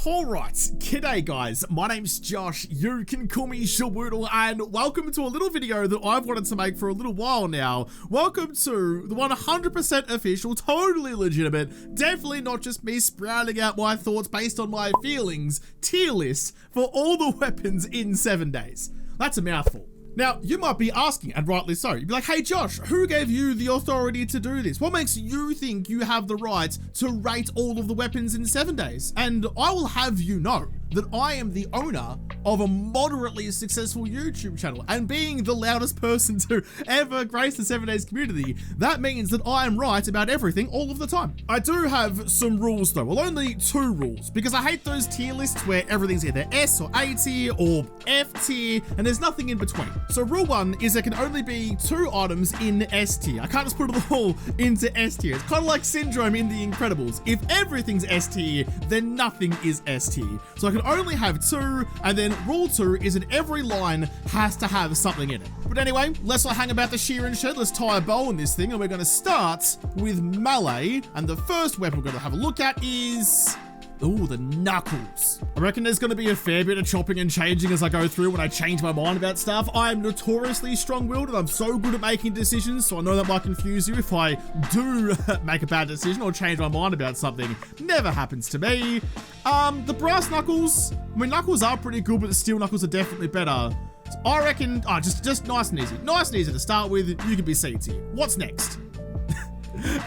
Alright, g'day guys, my name's Josh, you can call me JaWoodle, and welcome to a little video that I've wanted to make for a little while now. Welcome to the 100% official, totally legitimate, definitely not just me sprouting out my thoughts based on my feelings, tier list for all the weapons in 7 days. That's a mouthful. Now, you might be asking, and rightly so, you'd be like, hey Josh, who gave you the authority to do this? What makes you think you have the right to rate all of the weapons in 7 days? And I will have you know that I am the owner of a moderately successful YouTube channel, and being the loudest person to ever grace the 7 days community, that means that I am right about everything all of the time. I do have some rules though, well only 2 rules, because I hate those tier lists where everything's either S or A tier or F tier, and there's nothing in between. So rule 1 is there can only be 2 items in S tier. I can't just put it all into S tier. It's kind of like Syndrome in The Incredibles. If everything's S tier, then nothing is S tier. So I can only have 2, and then rule 2 is that every line has to have something in it. But anyway, let's not hang about the shear and shed, let's tie a bow on this thing, and we're going to start with melee, and the first weapon we're going to have a look at is... ooh, the knuckles. I reckon there's going to be a fair bit of chopping and changing as I go through when I change my mind about stuff. I am notoriously strong-willed and I'm so good at making decisions, so I know that might confuse you if I do make a bad decision or change my mind about something. Never happens to me. The brass knuckles, I mean, knuckles are pretty good, but the steel knuckles are definitely better. So I reckon, just nice and easy. Nice and easy to start with, you can be C tier. What's next?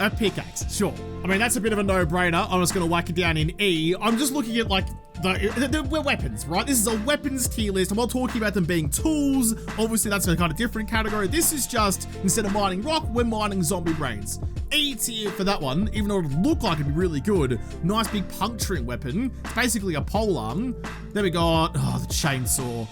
A pickaxe, sure. I mean, that's a bit of a no-brainer. I'm just gonna whack it down in E. I'm just looking at like the weapons, right? This is a weapons tier list. I'm not talking about them being tools. Obviously, that's a kind of different category. This is just, instead of mining rock, we're mining zombie brains. E tier for that one, even though it would look like it'd be really good. Nice big puncturing weapon. It's basically a polearm. Then we got, oh, the chainsaw.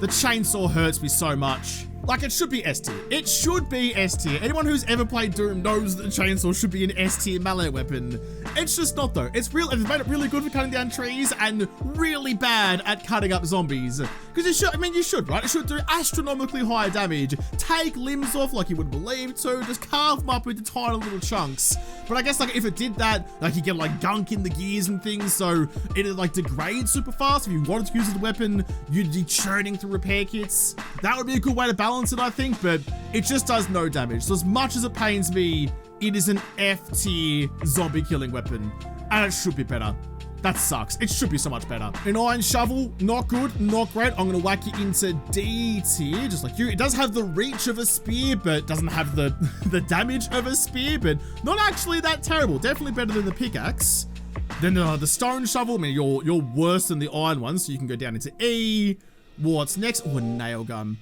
The chainsaw hurts me so much. Like, it should be S tier. It should be S tier. Anyone who's ever played Doom knows that the chainsaw should be an S tier melee weapon. It's just not though. It's made it really good for cutting down trees and really bad at cutting up zombies. Because it should, I mean, you should, right? It should do astronomically high damage. Take limbs off like you would believe to. Just carve them up into tiny little chunks. But I guess like if it did that, like you get like gunk in the gears and things, so it'd like degrade super fast. If you wanted to use it as a weapon, you'd be churning through repair kits. That would be a good way to balance it, I think, but it just does no damage. So as much as it pains me, it is an F tier zombie killing weapon, and it should be better. That sucks. It should be so much better. An iron shovel, not good, not great. I'm gonna whack it into D tier, just like you. It does have the reach of a spear, but doesn't have the damage of a spear, but not actually that terrible. Definitely better than the pickaxe. Then the stone shovel, I mean, you're worse than the iron one, so you can go down into E. What's next? Oh, a nail gun.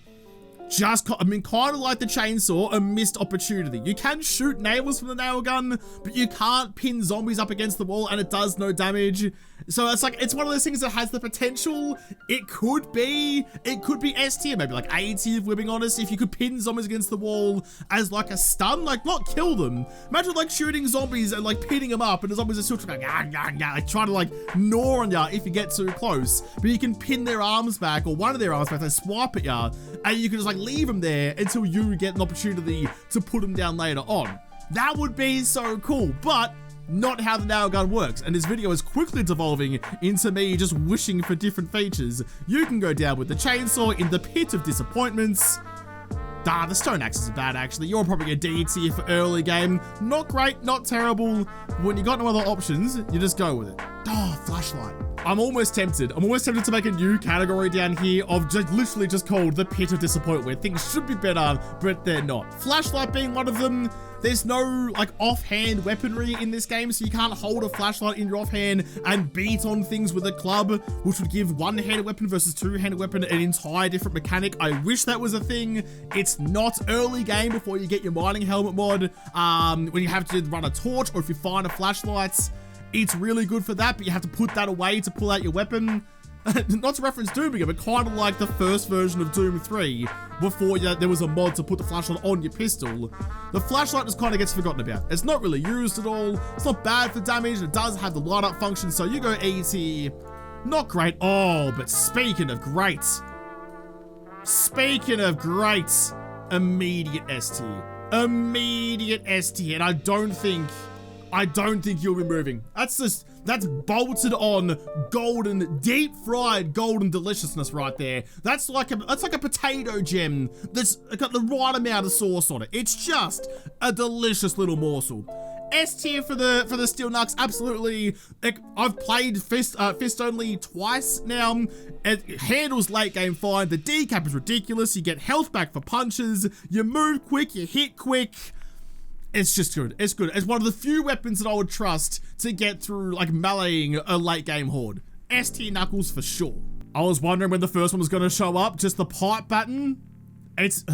I mean, kind of like the chainsaw, a missed opportunity. You can shoot nails from the nail gun, but you can't pin zombies up against the wall and it does no damage. So it's like, it's one of those things that has the potential. It could be S tier, maybe like A tier if we're being honest. If you could pin zombies against the wall as like a stun, like not kill them. Imagine like shooting zombies and like pinning them up and the zombies are still trying like trying to like gnaw on ya if you get too close. But you can pin their arms back, or one of their arms back, they swipe at ya, and you can just like leave them there until you get an opportunity to put them down later on. That would be so cool, but not how the nail gun works, and this video is quickly devolving into me just wishing for different features. You can go down with the chainsaw in the pit of disappointments. The stone axe is bad actually. You're probably a D tier for early game. Not great, not terrible. When you got no other options, you just go with it. Oh, flashlight. I'm almost tempted to make a new category down here of just literally just called the pit of disappointment, where things should be better, but they're not. Flashlight being one of them. There's no like offhand weaponry in this game, so you can't hold a flashlight in your offhand and beat on things with a club, which would give one-handed weapon versus two-handed weapon an entire different mechanic. I wish that was a thing. It's not early game before you get your mining helmet mod. When you have to run a torch or if you find a flashlight, it's really good for that, but you have to put that away to pull out your weapon. Not to reference Doom again, but kind of like the first version of Doom 3, before there was a mod to put the flashlight on your pistol. The flashlight just kind of gets forgotten about. It's not really used at all. It's not bad for damage. It does have the light up function, so you go E tier. Not great. Oh, but speaking of great, immediate S tier. Immediate S tier, and I don't think you'll be moving. That's just, That's bolted on golden, deep fried golden deliciousness right there. That's like a potato gem that's got the right amount of sauce on it. It's just a delicious little morsel. S tier for the steel knucks, absolutely. I've played fist only twice now. It handles late game fine. The decap is ridiculous. You get health back for punches. You move quick. You hit quick. It's just good. It's good. It's one of the few weapons that I would trust to get through like meleeing a late game horde. S tier knuckles for sure. I was wondering when the first one was going to show up. Just the pipe baton.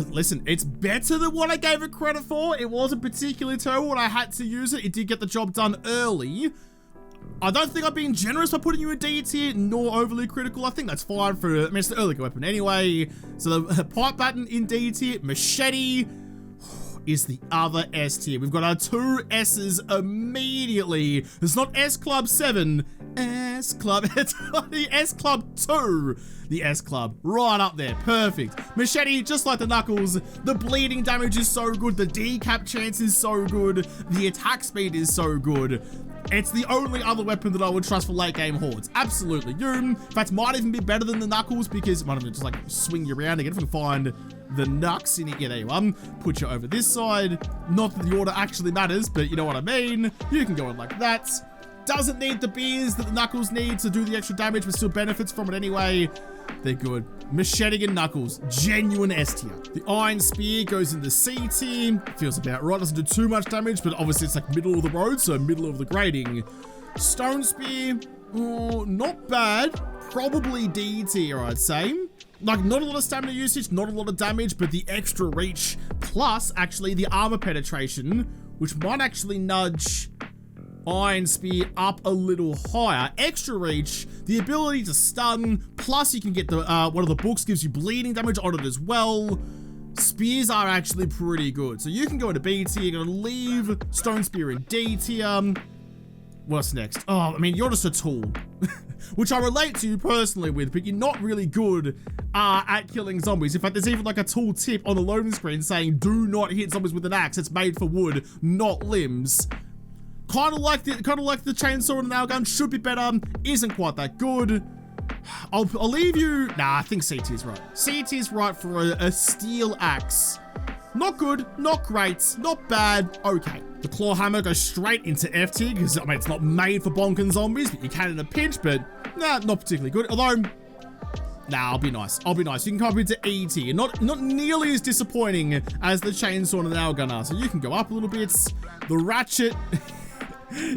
Listen, it's better than what I gave it credit for. It wasn't particularly terrible when I had to use it. It did get the job done early. I don't think I'm being generous by putting you in D tier, nor overly critical. I think that's fine for, I mean, it's the early weapon anyway. So the pipe baton in D tier, machete is the other S tier. We've got our 2 S's immediately. It's not S Club 7, S Club, it's the S Club 2. The S Club, right up there, perfect. Machete, just like the knuckles, the bleeding damage is so good, the decap chance is so good, the attack speed is so good. It's the only other weapon that I would trust for late game hordes. Absolutely. In fact, might even be better than the knuckles because might even just like swing you around again if I can find the knucks in it. Yeah, there you are. Put you over this side. Not that the order actually matters, but you know what I mean. You can go in like that. Doesn't need the beers that the knuckles need to do the extra damage, but still benefits from it anyway. They're good. Machete and knuckles, genuine S tier. The iron spear goes in the C tier. Feels about right. Doesn't do too much damage, but obviously it's like middle of the road, so middle of the grading. Stone spear, oh, not bad. Probably D tier, I'd say. Like, not a lot of stamina usage, not a lot of damage, but the extra reach, plus actually the armor penetration, which might actually nudge iron spear up a little higher. Extra reach, the ability to stun, plus you can get the one of the books gives you bleeding damage on it as well. Spears are actually pretty good, so you can go into B tier. You're gonna leave stone spear in D tier. What's next? Oh, I mean, you're just a tool, which I relate to you personally with, but you're not really good at killing zombies. In fact, there's even like a tool tip on the loading screen saying do not hit zombies with an axe. It's made for wood, not limbs. Kind of like the chainsaw and the nail gun. Should be better. Isn't quite that good. I'll leave you. Nah, I think C tier's right. C tier's right for a steel axe. Not good, not great, not bad, okay. The claw hammer goes straight into F tier because I mean it's not made for bonking zombies, but you can in a pinch. But nah, not particularly good. Although, nah, I'll be nice. I'll be nice. You can come into E tier. Not nearly as disappointing as the chainsaw and the nail gun are. So you can go up a little bit. The ratchet.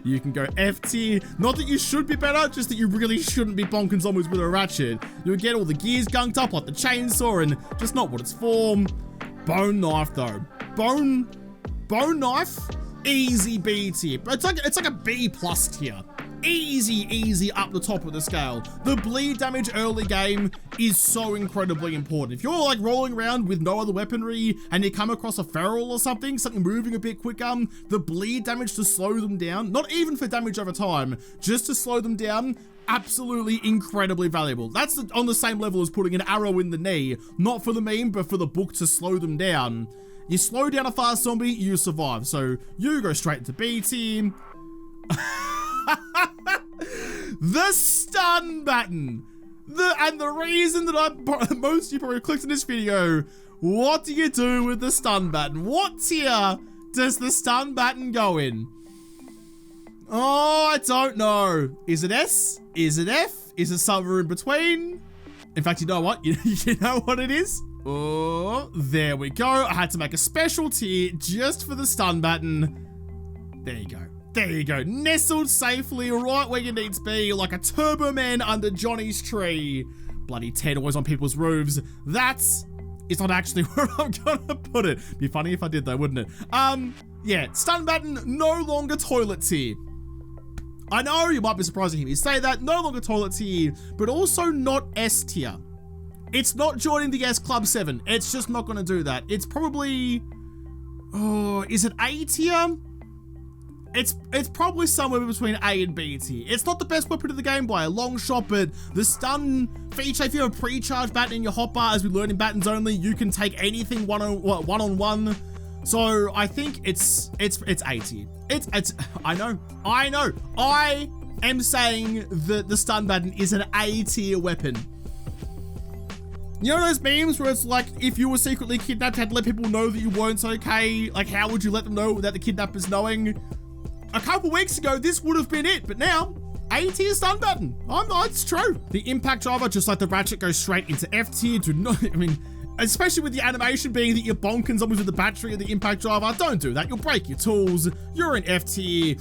You can go F tier. Not that you should be better, just that you really shouldn't be bonking zombies with a ratchet. You'll get all the gears gunked up like the chainsaw and just not what it's for. Bone knife though. Bone knife, easy B tier. It's like a B plus tier. Easy up the top of the scale. The bleed damage early game is so incredibly important. If you're like rolling around with no other weaponry and you come across a feral or something moving a bit quicker, the bleed damage to slow them down, not even for damage over time, just to slow them down, absolutely incredibly valuable. That's on the same level as putting an arrow in the knee, not for the meme, but for the book to slow them down. You slow down a fast zombie, you survive. So you go straight into B tier. The stun button. The reason that most of you probably clicked in this video, what do you do with the stun button? What tier does the stun button go in? Oh, I don't know. Is it S? Is it F? Is it somewhere in between? In fact, you know what? You know what it is? Oh, there we go. I had to make a special tier just for the stun button. There you go. There you go. Nestled safely right where you need to be, like a Turbo Man under Johnny's tree. Bloody Ted always on people's roofs. That's not actually where I'm gonna put it. Be funny if I did though, wouldn't it? Yeah, stun button, no longer toilet tier. I know you might be surprised to hear me say that. No longer toilet tier, but also not S tier. It's not joining the S Club 7. It's just not gonna do that. It's probably, oh, is it A tier? It's probably somewhere between A and B tier. It's not the best weapon of the game by a long shot, but the stun feature, if you have a pre-charged baton in your hotbar, as we learn in battens only, you can take anything one-on-one. So I think it's A tier. I know. I am saying that the stun button is an A tier weapon. You know those memes where it's like, if you were secretly kidnapped, had to let people know that you weren't okay? Like, how would you let them know without the kidnappers knowing? A couple weeks ago, this would have been it, but now, A tier stun button. It's true. The impact driver, just like the ratchet, goes straight into F tier. Do not, I mean, especially with the animation being that you're bonking zombies with the battery of the impact driver, don't do that. You'll break your tools. You're in F tier.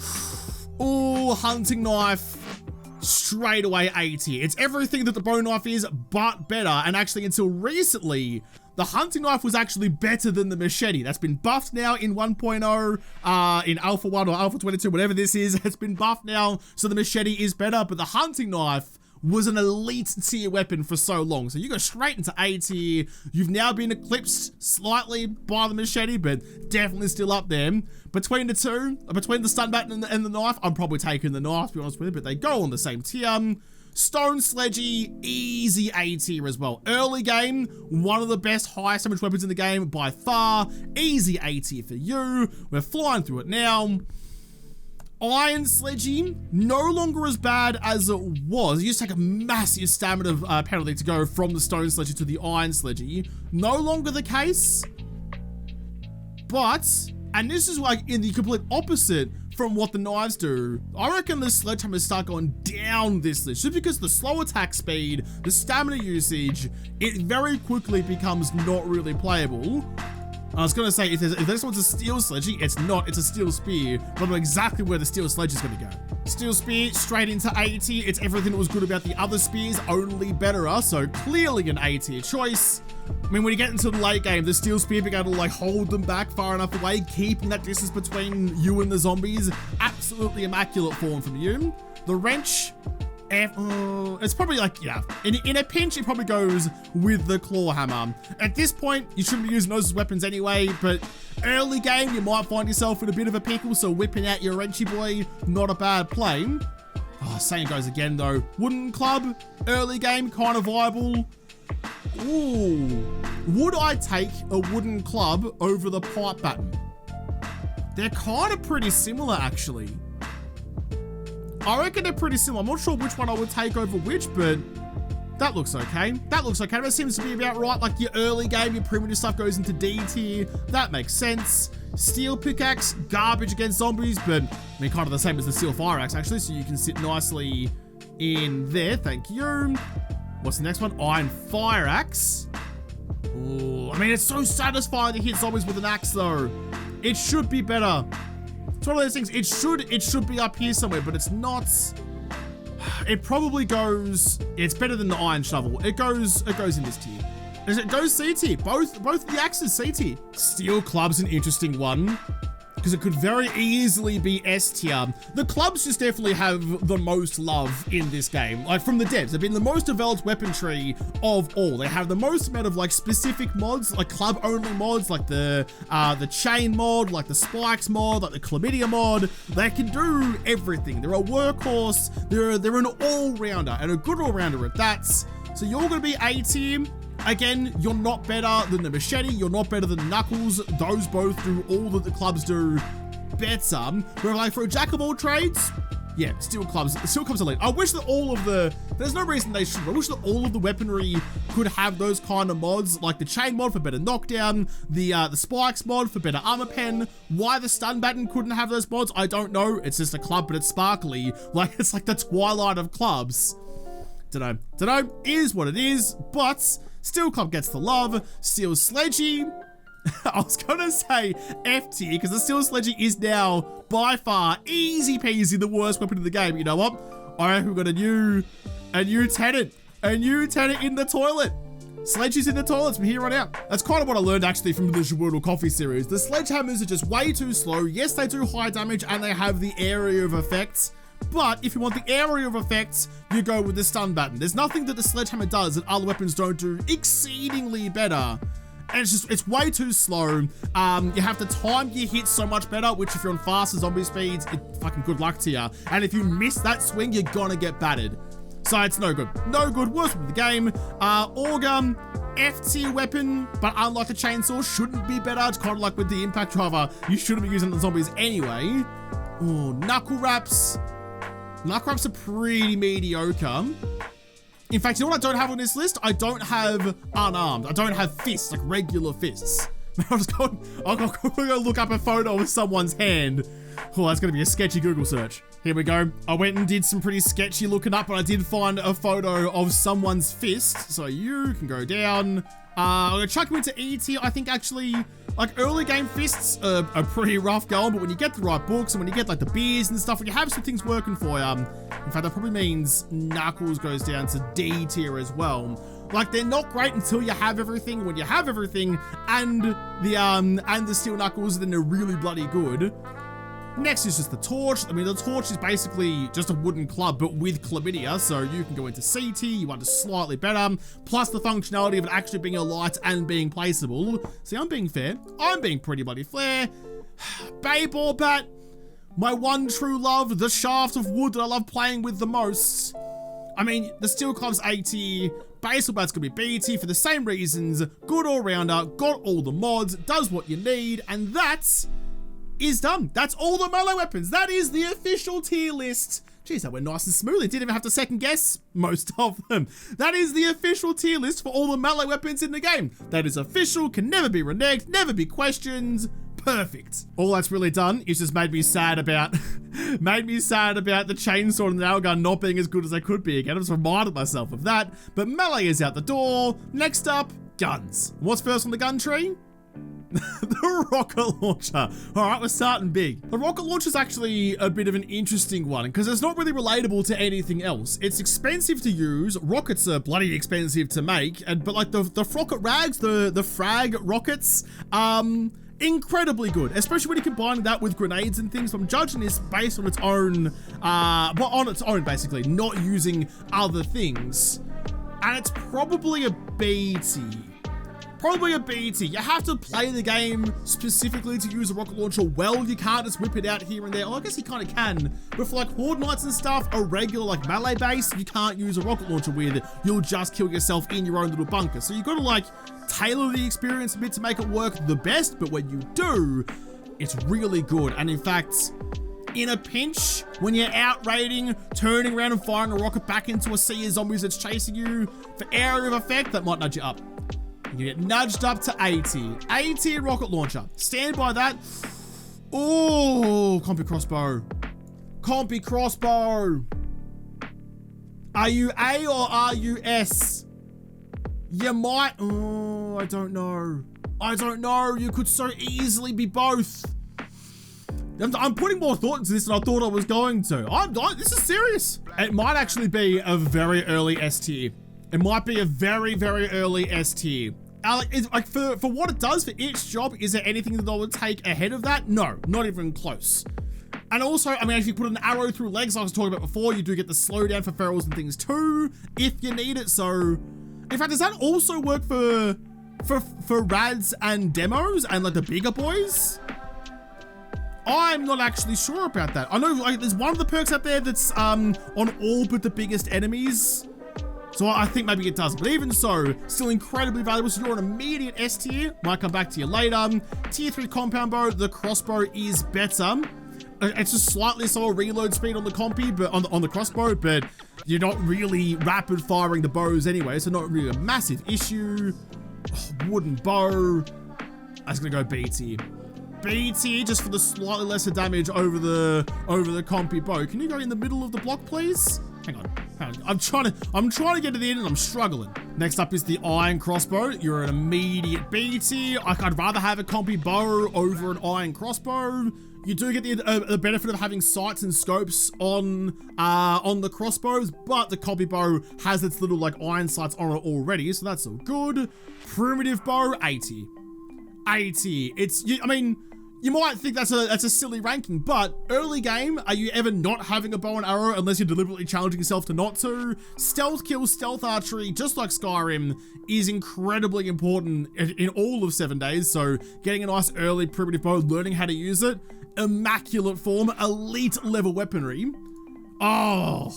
Oh, hunting knife. Straight away A tier. It's everything that the bow knife is, but better. And actually, until recently, the hunting knife was actually better than the machete. That's been buffed now in 1.0, in Alpha 1 or Alpha 22, whatever this is. It's been buffed now, so the machete is better, but the hunting knife was an elite tier weapon for so long. So you go straight into A tier. You've now been eclipsed slightly by the machete, but definitely still up there. Between the two, between the stun button and the knife, I'm probably taking the knife, to be honest with you, but they go on the same tier. Stone Sledgy, easy A tier as well. Early game, one of the best highest damage weapons in the game by far. Easy A tier for you. We're flying through it now. Iron Sledgy, no longer as bad as it was. It used to take a massive stamina penalty to go from the Stone Sledgy to the Iron Sledgy. No longer the case, but, and this is like in the complete opposite from what the knives do, I reckon the sledgehammers start going down this list, just because the slow attack speed, the stamina usage, it very quickly becomes not really playable. I was going to say, if this one's a steel sledgy, it's not, it's a steel spear, but I know exactly where the steel sledge is going to go. Steel spear, straight into A tier. It's everything that was good about the other spears, only betterer, so clearly an A tier choice. I mean, when you get into the late game, the steel spear began to like hold them back far enough away, keeping that distance between you and the zombies. Absolutely immaculate form from you. The wrench, it's probably like, yeah, in a pinch, it probably goes with the claw hammer. At this point, you shouldn't be using those as weapons anyway, but early game, you might find yourself in a bit of a pickle, so whipping out your wrenchy boy, not a bad play. Oh, same goes again though. Wooden club, early game, kind of viable. Ooh, would I take a wooden club over the pipe baton? They're kind of pretty similar actually. I reckon they're pretty similar. I'm not sure which one I would take over which, but that looks okay. That looks okay. That seems to be about right. Like your early game, your primitive stuff goes into D tier. That makes sense. Steel pickaxe, garbage against zombies, but I mean, kind of the same as the steel fire axe actually, so you can sit nicely in there. Thank you. What's the next one? Iron fire axe. Ooh, I mean, it's so satisfying to hit zombies with an axe though. It should be better. It's one of those things, it should be up here somewhere, but it's not. It probably goes, it's better than the iron shovel. It goes in this tier. It goes C tier. Both the axes C tier. Steel club's an interesting one, because it could very easily be S tier. The clubs just definitely have the most love in this game. Like from the devs, they've been the most developed weaponry of all. They have the most amount of like specific mods, like club only mods, like the chain mod, like the spikes mod, like the chlamydia mod. They can do everything. They're a workhorse. They're an all-rounder, and a good all-rounder at that. So you're gonna be A tier. Again, you're not better than the machete, you're not better than the knuckles. Those both do all that the clubs do better. But like for a jack of all trades, yeah, steel clubs elite. I wish that all of the, there's no reason they should, I wish that all of the weaponry could have those kind of mods, like the chain mod for better knockdown, the spikes mod for better armor pen. Why the stun button couldn't have those mods, I don't know. It's just a club, but it's sparkly. Like, it's like the twilight of clubs. Dunno, is what it is, but Steel Club gets the love. Steel Sledgy, I was gonna say F tier, because the Steel Sledgy is now by far easy peasy the worst weapon in the game. You know what? I reckon we've got a new tenant in the toilet. Sledges in the toilets from here on out. That's kind of what I learned actually from the JaWoodle coffee series. The sledgehammers are just way too slow. Yes, they do high damage and they have the area of effects, but if you want the area of effects, you go with the stun button. There's nothing that the sledgehammer does that other weapons don't do exceedingly better. And it's way too slow. You have to time your hits so much better, which if you're on faster zombie speeds, fucking good luck to you. And if you miss that swing, you're gonna get battered. So it's no good. No good, worst weapon of the game. Auger, F tier weapon, but unlike the chainsaw, shouldn't be better. It's kind of like with the impact driver, you shouldn't be using the zombies anyway. Ooh, knuckle wraps. Knuckle wraps are pretty mediocre. In fact, you know what I don't have on this list? I don't have unarmed. I don't have fists, like regular fists. I'll go look up a photo of someone's hand. Oh, that's gonna be a sketchy Google search. Here we go. I went and did some pretty sketchy looking up, but I did find a photo of someone's fist. So you can go down. I'm gonna chuck him into E tier. I think actually, like early game fists are pretty rough going, but when you get the right books and when you get like the beers and stuff, when you have some things working for you, in fact, that probably means Knuckles goes down to D tier as well. Like they're not great until you have everything. When you have everything and the steel knuckles, then they're really bloody good. Next is just the torch. I mean, the torch is basically just a wooden club, but with chlamydia, so you can go into C tier, you want it slightly better, plus the functionality of it actually being a light and being placeable. See, I'm being fair. I'm being pretty bloody fair. Baseball bat, my one true love, the shaft of wood that I love playing with the most. I mean, the steel club's A tier, baseball bat's gonna be B tier for the same reasons. Good all-rounder, got all the mods, does what you need, and that's is done. That's all the melee weapons. That is the official tier list. Jeez, that went nice and smooth. It didn't even have to second guess most of them. That is the official tier list for all the melee weapons in the game. That is official, can never be reneged, never be questioned. Perfect. All that's really done is just made me sad about the chainsaw and the nail gun not being as good as they could be again. I just reminded myself of that. But melee is out the door. Next up, guns. What's first on the gun tree? The rocket launcher. All right, we're starting big. The rocket launcher is actually a bit of an interesting one because it's not really relatable to anything else. It's expensive to use. Rockets are bloody expensive to make, but like the rocket rags, the frag rockets, incredibly good, especially when you combine that with grenades and things. So I'm judging this based on its own, on its own basically, not using other things, and it's probably a B tier. Probably a B tier. You have to play the game specifically to use a rocket launcher well. You can't just whip it out here and there. Well, I guess you kind of can, but for like horde nights and stuff, a regular like melee base, you can't use a rocket launcher with. You'll just kill yourself in your own little bunker. So you got to like tailor the experience a bit to make it work the best, but when you do, it's really good. And in fact, in a pinch, when you're out raiding, turning around and firing a rocket back into a sea of zombies that's chasing you, for area of effect, that might nudge you up. You get nudged up to A tier. A tier rocket launcher. Stand by that. Oh, compy crossbow. Compy crossbow. Are you A or are you S? You might, oh, I don't know. I don't know. You could so easily be both. I'm putting more thought into this than I thought I was going to. This is serious. It might actually be a very early S tier. It might be a very, very early S tier. Like for what it does for its job, is there anything that I would take ahead of that? No, not even close. And also, I mean, if you put an arrow through legs, like I was talking about before, you do get the slowdown for ferals and things too, if you need it. So, in fact, does that also work for rads and demos and like the bigger boys? I'm not actually sure about that. I know like there's one of the perks out there that's on all but the biggest enemies. So I think maybe it does, but even so, still incredibly valuable. So you're an immediate S tier. Might come back to you later. Tier 3 compound bow, the crossbow is better. It's just slightly slower reload speed on the compy, but on the crossbow, but you're not really rapid firing the bows anyway, so not really a massive issue. Oh, wooden bow. That's gonna go B tier. B tier just for the slightly lesser damage over the compy bow. Can you go in the middle of the block, please? Hang on. I'm trying to get to the end and I'm struggling. Next up is the iron crossbow. You're an immediate B tier. I'd rather have a compy bow over an iron crossbow. You do get the benefit of having sights and scopes on the crossbows, but the compy bow has its little like iron sights on it already, so that's all good. Primitive bow, A tier. A tier. I mean, you might think that's a silly ranking, but early game, are you ever not having a bow and arrow unless you're deliberately challenging yourself to not to? Stealth kill, stealth archery, just like Skyrim, is incredibly important in all of 7 days. So getting a nice early primitive bow, learning how to use it, immaculate form, elite level weaponry. Oh.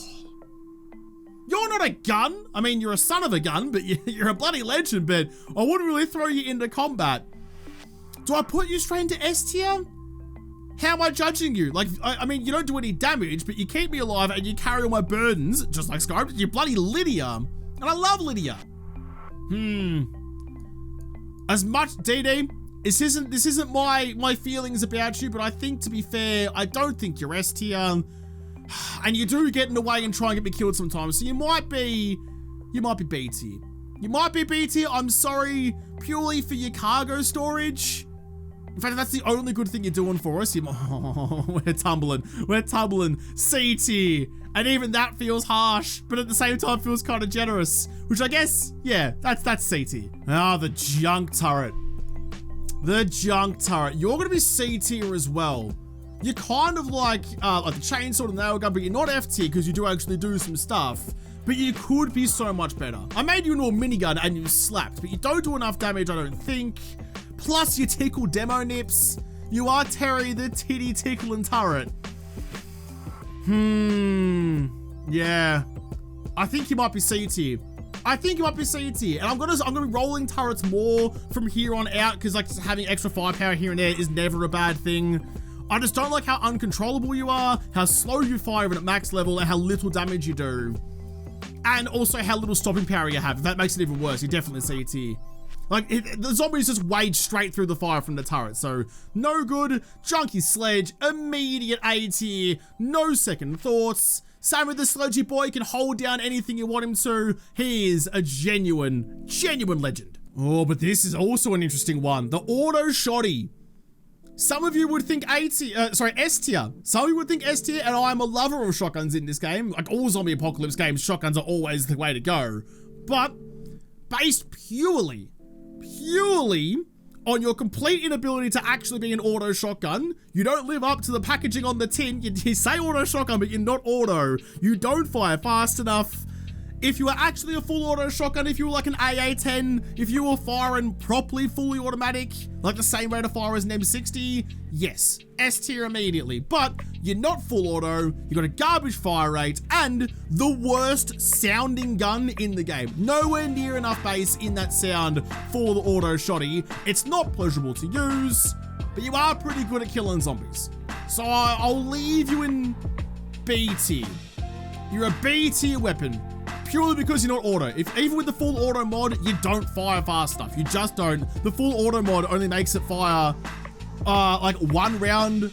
You're not a gun. I mean, you're a son of a gun, but you're a bloody legend, but I wouldn't really throw you into combat. Do I put you straight into S tier? How am I judging you? Like, I mean, you don't do any damage, but you keep me alive and you carry all my burdens, just like Skyrim. You're bloody Lydia. And I love Lydia. As much, DD, this isn't my feelings about you, but I think, to be fair, I don't think you're S tier. And you do get in the way and try and get me killed sometimes. So you might be B tier. You might be B tier. I'm sorry, purely for your cargo storage. In fact, that's the only good thing you're doing for us. We're tumbling. C tier. And even that feels harsh, but at the same time feels kind of generous. Which I guess, yeah, that's C tier. Ah, the junk turret. The junk turret. You're gonna be C tier as well. You're kind of like the chainsaw and nail gun, but you're not F tier because you do actually do some stuff. But you could be so much better. I made you into a minigun and you slapped, but you don't do enough damage, I don't think. Plus you tickle demo nips. You are Terry the titty tickling turret. Yeah. I think you might be C tier. And I'm gonna be rolling turrets more from here on out, because like having extra firepower here and there is never a bad thing. I just don't like how uncontrollable you are, how slow you fire even at max level, and how little damage you do. And also how little stopping power you have. If that makes it even worse, you're definitely C tier. Like, the zombies just wade straight through the fire from the turret, so no good. Junkie sledge, immediate A tier, no second thoughts. Same with the sledgy boy, can hold down anything you want him to. He is a genuine legend. Oh, but this is also an interesting one. The auto shotty. Some of you would think S tier. Some of you would think S tier, and I'm a lover of shotguns in this game. Like all zombie apocalypse games, shotguns are always the way to go. But based purely on your complete inability to actually be an auto shotgun, you don't live up to the packaging on the tin. You say auto shotgun, but you're not auto. You don't fire fast enough. If you were actually a full auto shotgun, if you were like an AA-10, if you were firing properly, fully automatic, like the same rate of fire as an M60, yes, S tier immediately. But you're not full auto, you got a garbage fire rate, and the worst sounding gun in the game. Nowhere near enough bass in that sound for the auto shotty. It's not pleasurable to use, but you are pretty good at killing zombies. So I'll leave you in B tier. You're a B tier weapon. Purely because you're not auto. Even with the full auto mod, you don't fire fast enough. You just don't. The full auto mod only makes it fire like one round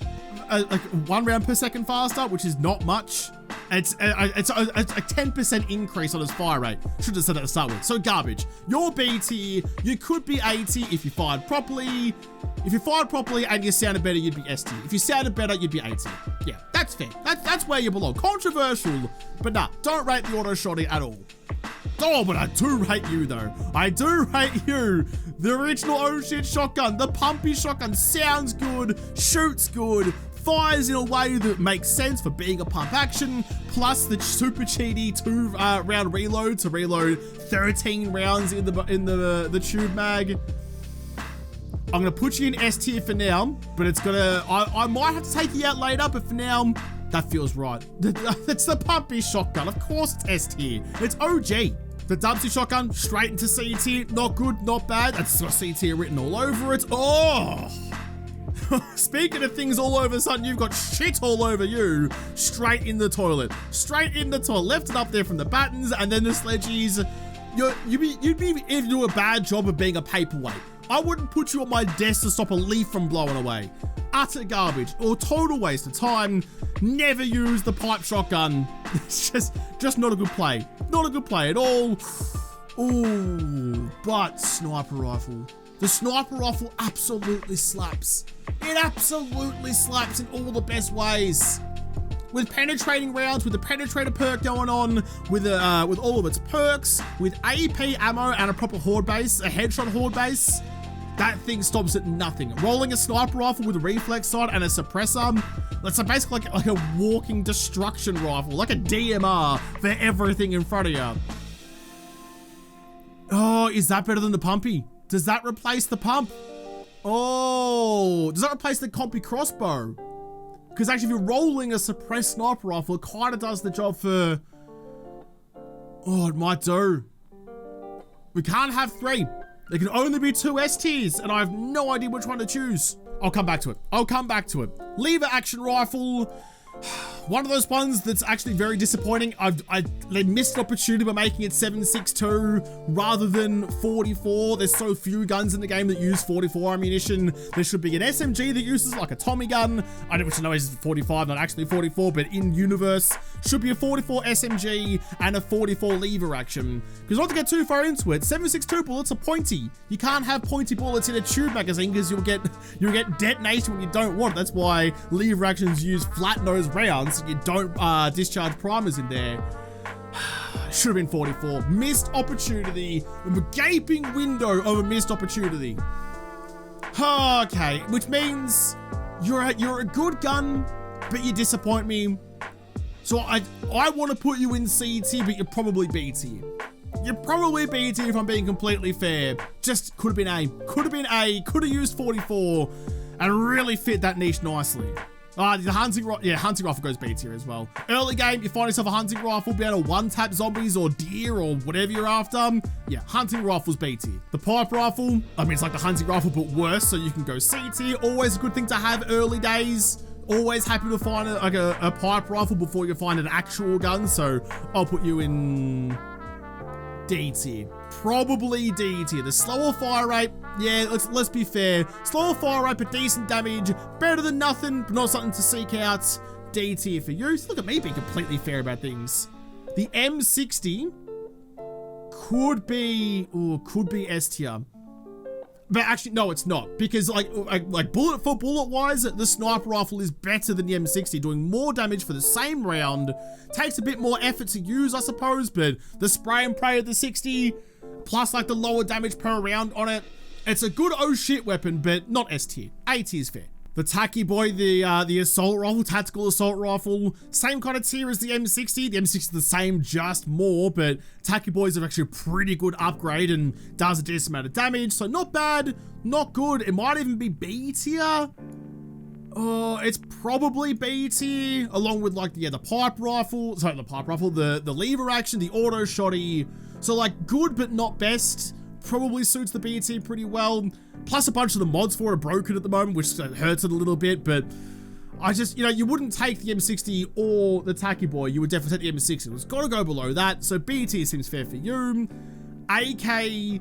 per second faster, which is not much. It's a 10% increase on its fire rate. Should have said that to start with. So garbage. You're B tier. You could be A tier if you fired properly. If you fired properly and you sounded better, you'd be S tier. If you sounded better, you'd be A tier. Yeah, that's fair. That's where you belong. Controversial, but nah, don't rate the auto shotty at all. Oh, but I do rate you though. I do rate you. The original oh shit shotgun, the pumpy shotgun sounds good, shoots good, fires in a way that makes sense for being a pump action, plus the super cheaty 2-round reload to reload 13 rounds in the tube mag. I'm gonna put you in S tier for now, but it's gonna, I might have to take you out later, but for now, that feels right. It's the pumpy shotgun. Of course it's S tier. It's OG. The Dubsy shotgun, straight into C tier. Not good, not bad. That's got C tier written all over it. Oh! Speaking of things all over a sudden, you've got shit all over you. Straight in the toilet. Straight in the toilet. Left it up there from the buttons, and then the sledgies. You'd be if you do a bad job of being a paperweight. I wouldn't put you on my desk to stop a leaf from blowing away. Utter garbage or total waste of time. Never use the pipe shotgun. It's just not a good play. Not a good play at all. Ooh, but sniper rifle. The sniper rifle absolutely slaps. It absolutely slaps in all the best ways. With penetrating rounds, with the penetrator perk going on, with all of its perks, with AP ammo and a proper horde base, a headshot horde base, that thing stops at nothing. Rolling a sniper rifle with a reflex sight and a suppressor, that's basically like a walking destruction rifle, like a DMR for everything in front of you. Oh, is that better than the pumpy? Does that replace the pump? Oh, does that replace the compy crossbow? Because actually, if you're rolling a suppressed sniper rifle, it kind of does the job for... Oh, it might do. We can't have three. There can only be 2 S tiers, and I have no idea which one to choose. I'll come back to it. I'll come back to it. Lever action rifle. One of those ones that's actually very disappointing. They missed an opportunity by making it 7.62 rather than 44. There's so few guns in the game that use 44 ammunition. There should be an SMG that uses like a Tommy gun. I don't know it's 45, not actually 44, but in universe should be a 44 SMG and a 44 lever action. Because not to get too far into it, 7.62 bullets are pointy. You can't have pointy bullets in a tube magazine because you'll get detonated when you don't want it. That's why lever actions use flat nose rounds. So you don't discharge primers in there. Should have been 44. Missed opportunity. A gaping window of a missed opportunity. Okay, which means you're a good gun, but you disappoint me. So I want to put you in C tier, but you're probably B tier. You're probably B tier if I'm being completely fair. Just could have been A. Could have been A. Could have used 44 and really fit that niche nicely. The hunting rifle goes B tier as well. Early game, you find yourself a hunting rifle, be able to one-tap zombies or deer or whatever you're after. Yeah, hunting rifle's B tier. The pipe rifle, I mean, it's like the hunting rifle, but worse, so you can go C tier. Always a good thing to have early days. Always happy to find a pipe rifle before you find an actual gun, so I'll put you in D tier. Probably D tier. The slower fire rate, yeah, let's be fair. Slower fire rate, but decent damage. Better than nothing, but not something to seek out. D tier for you. So look at me being completely fair about things. The M60 could be S tier. But actually, no, it's not. Because like bullet for bullet wise, the sniper rifle is better than the M60, doing more damage for the same round. Takes a bit more effort to use, I suppose, but the spray and pray of the 60, plus like the lower damage per round on it, it's a good oh shit weapon, but not S tier. A tier is fair. The Tacky Boy, the assault rifle, tactical assault rifle, same kind of tier as the M60. The M60 is the same, just more, but Tacky Boys are actually a pretty good upgrade and does a decent amount of damage, so not bad, not good. It might even be B tier. Oh, it's probably B tier, along with like, yeah, the pipe rifle, the lever action, the auto shotty. So like good, but not best. Probably suits the B tier pretty well. Plus a bunch of the mods for it are broken at the moment, which hurts it a little bit, but I just, you wouldn't take the M60 or the Tacky Boy. You would definitely take the M60. It's got to go below that, so B tier seems fair for you. AK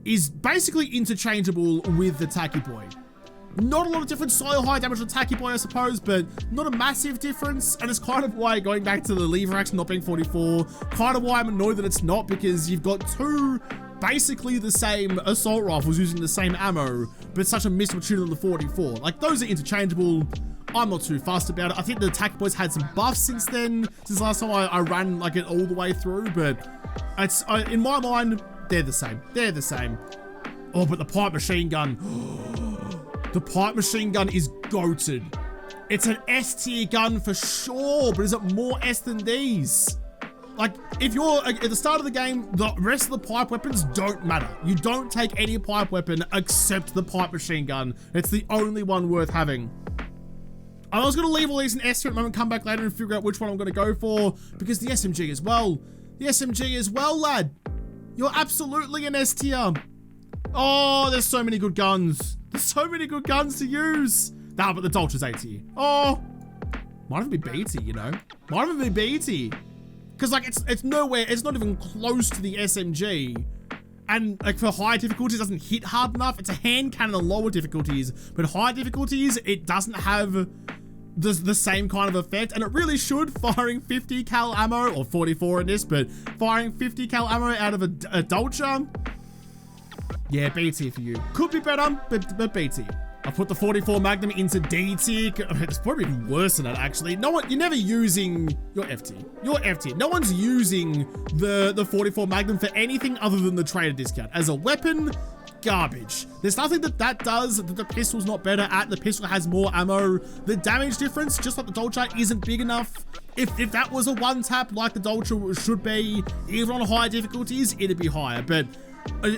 is basically interchangeable with the Tacky Boy. Not a lot of difference, so high damage on Tacky Boy, I suppose, but not a massive difference, and it's kind of why, going back to the lever action not being 44, kind of why I'm annoyed that it's not, because you've got two basically the same assault rifles using the same ammo, but it's such a missed opportunity on the 44. Like, those are interchangeable. I'm not too fussed about it. I think the Tacky Boys had some buffs since then, since last time I ran like it all the way through, but it's in my mind, they're the same. They're the same. Oh, but the pipe machine gun. The pipe machine gun is goated. It's an S tier gun for sure, but is it more S than these? Like, if you're at the start of the game, the rest of the pipe weapons don't matter. You don't take any pipe weapon except the pipe machine gun. It's the only one worth having. I was going to leave all these in S tier at the moment, come back later and figure out which one I'm going to go for, because the SMG as well. The SMG as well, lad. You're absolutely an S tier. Oh, there's so many good guns. There's so many good guns to use. Nah, but the Dolce's A tier. Oh, might even be B tier, Might even be B tier. Because, like, it's nowhere, it's not even close to the SMG. And, like, for high difficulties, it doesn't hit hard enough. It's a hand cannon on lower difficulties. But high difficulties, it doesn't have the same kind of effect. And it really should, firing 50 cal ammo, or 44 in this, but firing 50 cal ammo out of a Dolce. Yeah, B tier for you. Could be better, but B tier. I put the 44 Magnum into D tier. It's probably even worse than that, actually. You're never using your F tier. Your F tier. No one's using the 44 Magnum for anything other than the trader discount. As a weapon, garbage. There's nothing that does that the pistol's not better at. The pistol has more ammo. The damage difference, just like the Dolce, isn't big enough. If that was a one tap like the Dolce should be, even on high difficulties, it'd be higher. But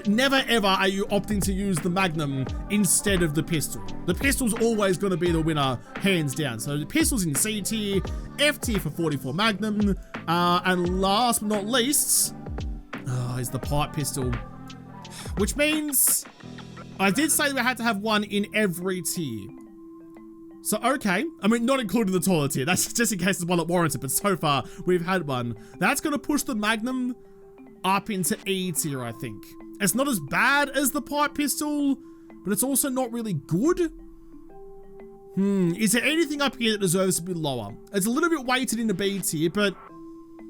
never ever are you opting to use the Magnum instead of the pistol. The pistol's always going to be the winner, hands down. So the pistol's in C tier, F tier for 44 Magnum, and last but not least, is the pipe pistol. which means I did say we had to have one in every tier. So, okay. I mean, not including the toilet tier. That's just in case there's one that warrants it, but so far we've had one. That's going to push the Magnum up into E tier, I think. It's not as bad as the pipe pistol, but it's also not really good. Is there anything up here that deserves to be lower? It's a little bit weighted into B tier, but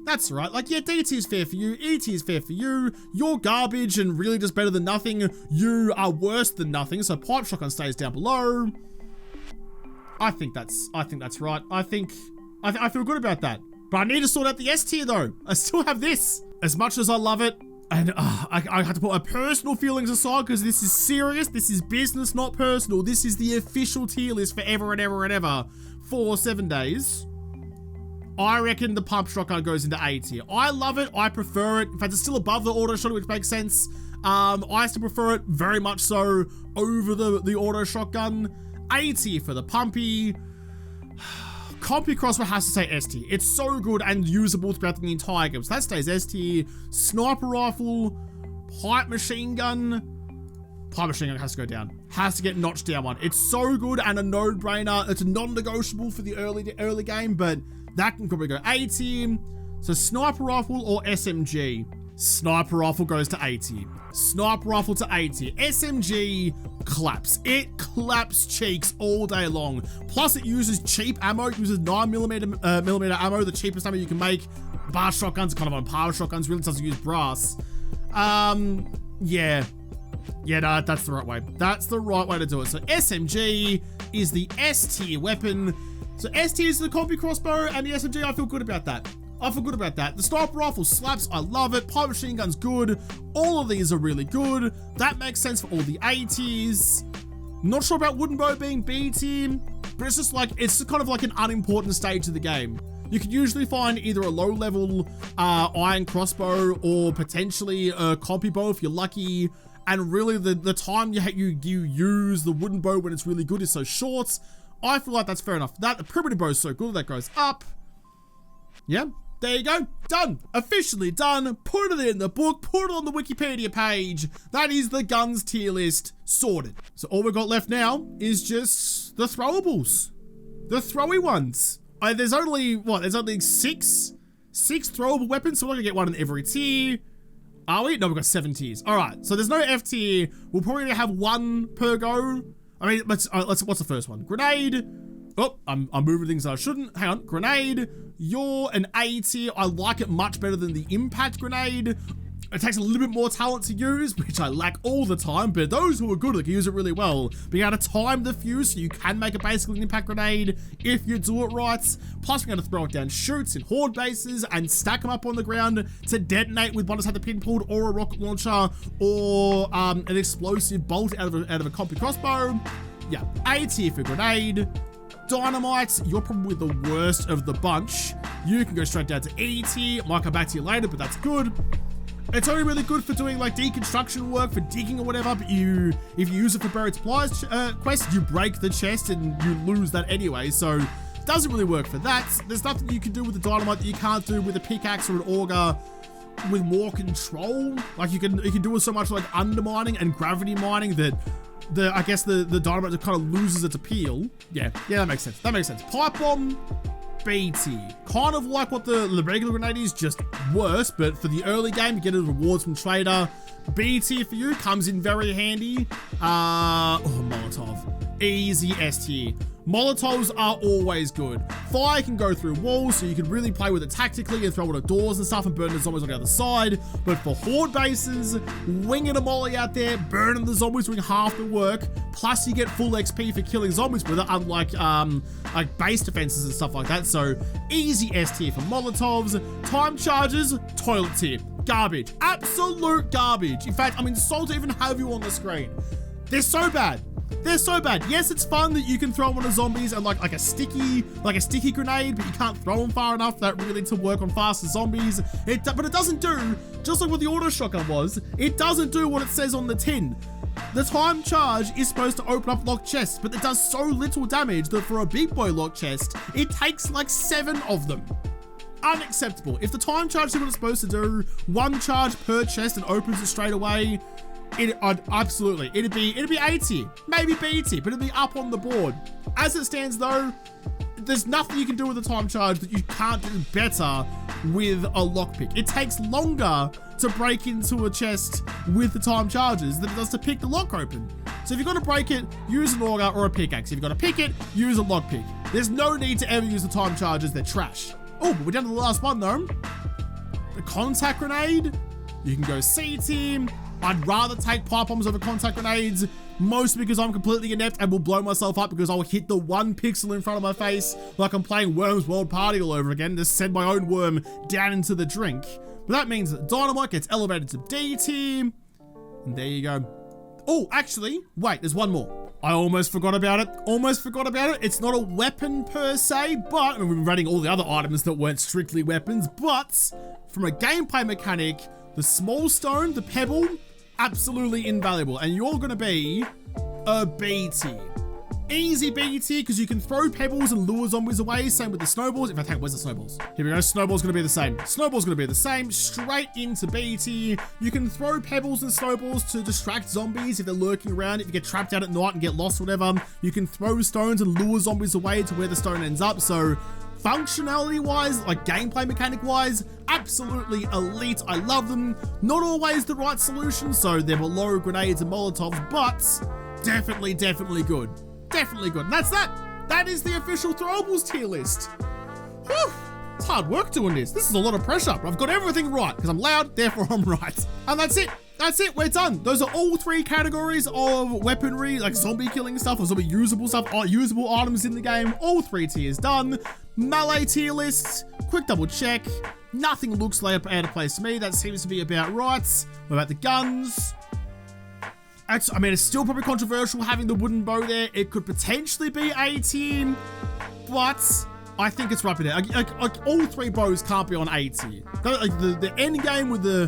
that's right. Like, yeah, D tier is fair for you, E tier is fair for you. You're garbage and really just better than nothing. You are worse than nothing, so pipe shotgun stays down below. I think that's right. I feel good about that. But I need to sort out the S tier though. I still have this. As much as I love it, and I have to put my personal feelings aside because this is serious. This is business, not personal. This is the official tier list forever and ever and ever for 7 days. I reckon the pump shotgun goes into A tier. I love it. I prefer it. In fact, it's still above the auto shotgun, which makes sense. I still prefer it very much so over the auto shotgun. A tier for the pumpy. Compy crossbow has to stay S tier. It's so good and usable throughout the entire game. So that stays S tier. Sniper rifle, pipe machine gun. Pipe machine gun has to go down. Has to get notched down one. It's so good and a no-brainer. It's a non-negotiable for the early game, but that can probably go A tier. So sniper rifle or SMG. Sniper rifle goes to A tier. Sniper rifle to A tier. SMG claps. It claps cheeks all day long. Plus it uses cheap ammo. It uses 9mm millimeter ammo, the cheapest ammo you can make. Bar shotguns are kind of on par with shotguns. Really doesn't use brass. Yeah, no, that's the right way. That's the right way to do it. So SMG is the S tier weapon. So S tier is the compy crossbow and the SMG. I feel good about that. The sniper rifle slaps. I love it. Pipe machine gun's good. All of these are really good. That makes sense for all the A tiers. Not sure about wooden bow being B tier, but it's just like, it's kind of like an unimportant stage of the game. You can usually find either a low level iron crossbow or potentially a compy bow if you're lucky. And really the time you use the wooden bow when it's really good is so short. I feel like that's fair enough. The primitive bow is so good that goes up. Yeah. There you go, done, officially done. Put it in the book, put it on the Wikipedia page. That is the guns tier list sorted. So all we've got left now is just the throwables, the throwy ones. There's only six throwable weapons, so we're gonna get one in every tier. Are we? No, we've got 7 tiers. All right, so there's no F tier. We'll probably have one per go. I mean, what's the first one? Grenade. Oh, I'm moving things that I shouldn't. Hang on, grenade. You're an A tier. I like it much better than the impact grenade. It takes a little bit more talent to use, which I lack all the time, but those who are good can use it really well. Being able to time the fuse so you can make basically an impact grenade if you do it right. Plus, being able to throw it down chutes in horde bases and stack them up on the ground to detonate with one that's had the pin pulled or a rocket launcher or an explosive bolt out of a compy crossbow. Yeah, A tier for grenade. Dynamite, you're probably the worst of the bunch. You can go straight down to E tier. Might come back to you later, but that's good. It's only really good for doing like deconstruction work, for digging or whatever, but if you use it for buried supplies quest, you break the chest and you lose that anyway, so it doesn't really work for that. There's nothing you can do with the dynamite that you can't do with a pickaxe or an auger with more control. Like you can do it so much like undermining and gravity mining that I guess the dynamite kind of loses its appeal. Yeah, that makes sense. Pipe bomb, B tier. Kind of like what the regular grenade is, just worse, but for the early game, you get a rewards from trader. B tier for you, comes in very handy. Molotov. Easy S tier. Molotovs are always good. Fire can go through walls, so you can really play with it tactically and throw it at doors and stuff and burn the zombies on the other side. But for horde bases, winging a molly out there, burning the zombies, doing half the work, plus you get full XP for killing zombies with it, unlike like base defenses and stuff like that. So easy S tier for Molotovs. Time charges, toilet tier. Garbage. Absolute garbage. In fact, I'm insulted to even have you on the screen. They're so bad. Yes, it's fun that you can throw them on the zombies and like a sticky grenade, but you can't throw them far enough that really to work on faster zombies. But it doesn't do, just like what the auto shotgun was, it doesn't do what it says on the tin. The time charge is supposed to open up locked chests, but it does so little damage that for a big boy locked chest, it takes like 7 of them. Unacceptable. If the time charge is what it's supposed to do, 1 charge per chest and opens it straight away, Absolutely. It'd be A tier, maybe B tier, but it'd be up on the board. As it stands though, there's nothing you can do with the time charge that you can't do better with a lockpick. It takes longer to break into a chest with the time charges than it does to pick the lock open. So if you've got to break it, use an auger or a pickaxe. If you've got to pick it, use a lockpick. There's no need to ever use the time charges, they're trash. Oh, but we're down to the last one though. The contact grenade. You can go C team. I'd rather take pipe bombs over contact grenades, mostly because I'm completely inept and will blow myself up because I'll hit the one pixel in front of my face like I'm playing Worm's World Party all over again to send my own worm down into the drink. But that means that dynamite gets elevated to D team. And there you go. Oh, actually, wait, there's one more. I almost forgot about it. It's not a weapon per se, but we've been rating all the other items that weren't strictly weapons, but from a gameplay mechanic, the small stone, the pebble, absolutely invaluable. And you're gonna be a B tier. Easy B tier, because you can throw pebbles and lure zombies away. Same with the snowballs. In fact, hang on, where's the snowballs? Here we go. Snowball's gonna be the same. Straight into B tier. You can throw pebbles and snowballs to distract zombies if they're lurking around. If you get trapped out at night and get lost, whatever. You can throw stones and lure zombies away to where the stone ends up. So functionality wise, like gameplay mechanic wise, absolutely elite. I love them. Not always the right solution, so they're below grenades and molotovs, but definitely good. And that's that. That is the official throwables tier list. Whew. It's hard work doing this. This is a lot of pressure, but I've got everything right because I'm loud, therefore I'm right. And that's it. We're done. Those are all three categories of weaponry, like zombie killing stuff or zombie usable stuff, or usable items in the game. All three tiers done. Melee tier list, quick double check. Nothing looks like out of place to me. That seems to be about right. What about the guns? I mean, it's still probably controversial having the wooden bow there. It could potentially be A tier, but I think it's right there. Like all three bows can't be on A tier. Like the end game with the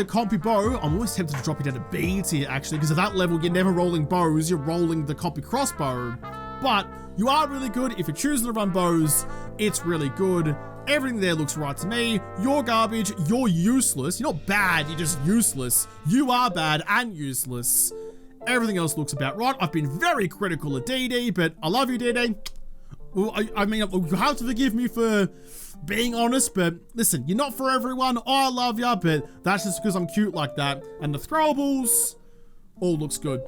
compy bow, I'm always tempted to drop it down to B tier actually, because at that level you're never rolling bows, you're rolling the compy crossbow. But you are really good if you're choosing to run bows. It's really good. Everything there looks right to me. You're garbage, you're useless. You're not bad, you're just useless. You are bad and useless. Everything else looks about right. I've been very critical of DD, but I love you, DD. Well, I mean, you have to forgive me for being honest, but listen, you're not for everyone. I love you, but that's just because I'm cute like that. And the throwables, all looks good.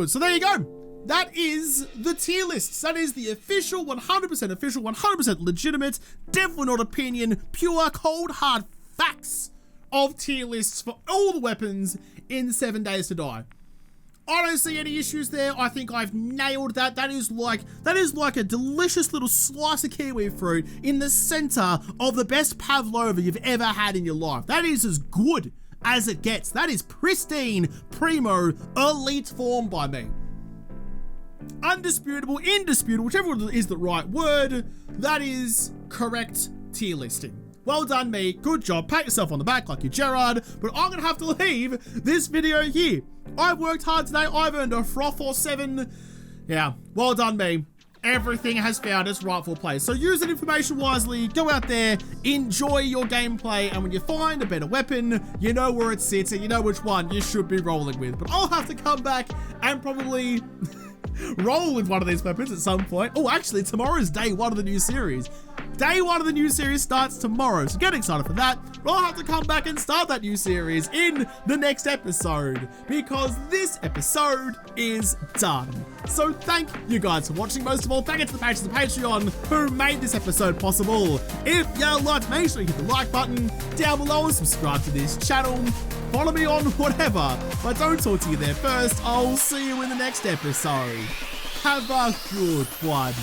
So there you go. That is the tier lists. That is the official, 100% official, 100% legitimate, definitely not opinion, pure, cold, hard facts of tier lists for all the weapons in 7 Days to Die. I don't see any issues there. I think I've nailed that. That is like a delicious little slice of kiwi fruit in the center of the best pavlova you've ever had in your life. That is as good as it gets. That is pristine, primo, elite form by me. Undisputable, indisputable, whichever one is the right word, that is correct tier listing. Well done, me. Good job. Pat yourself on the back like you Gerard, but I'm going to have to leave this video here. I've worked hard today. I've earned a froth or 7. Yeah, well done, me. Everything has found its rightful place. So use that information wisely. Go out there, enjoy your gameplay, and when you find a better weapon, you know where it sits and you know which one you should be rolling with. But I'll have to come back and probably roll with one of these weapons at some point. Oh, actually, tomorrow's day 1 of the new series. Day 1 of the new series starts tomorrow, so get excited for that. But I'll have to come back and start that new series in the next episode, because this episode is done. So thank you guys for watching. Most of all, thank you to the patrons of Patreon who made this episode possible. If you liked, make sure you hit the like button down below and subscribe to this channel. Follow me on whatever. If I don't talk to you there first, I'll see you in the next episode. Have a good one.